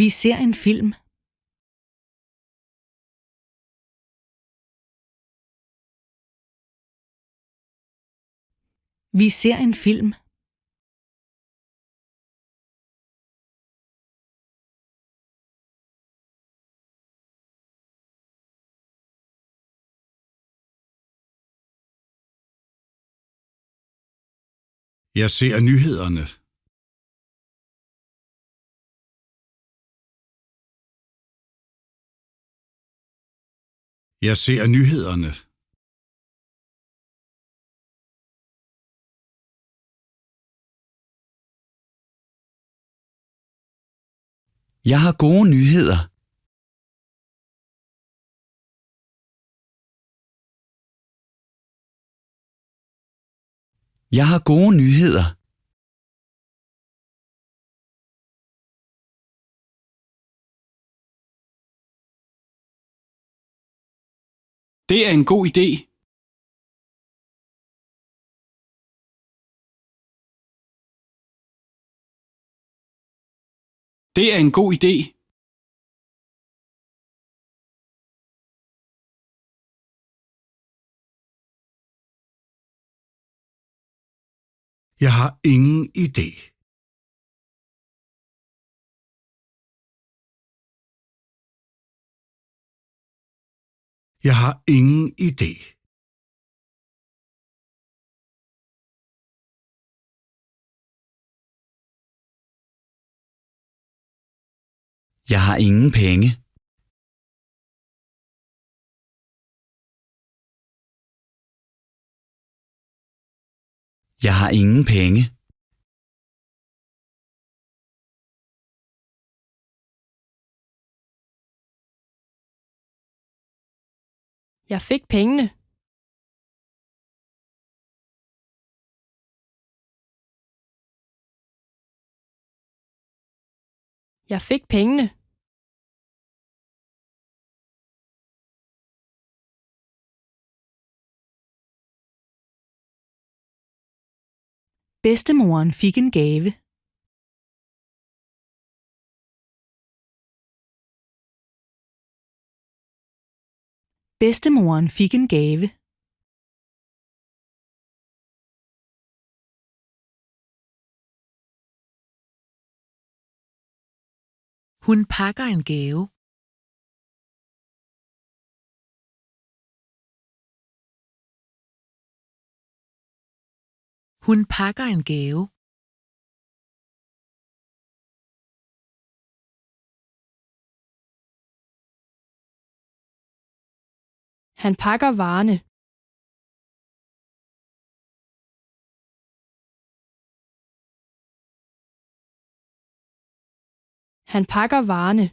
Vi ser en film. Vi ser en film. Jeg ser nyhederne. Jeg ser nyhederne. Jeg har gode nyheder. Jeg har gode nyheder. Det er en god idé. Det er en god idé. Jeg har ingen idé. Jeg har ingen idé. Jeg har ingen penge. Jeg har ingen penge. Jeg fik pengene. Jeg fik pengene. Bedstemoren fik en gave. Bedstemoren fik en gave. Hun pakker en gave. Hun pakker en gave. Han pakker varerne. Han pakker varerne.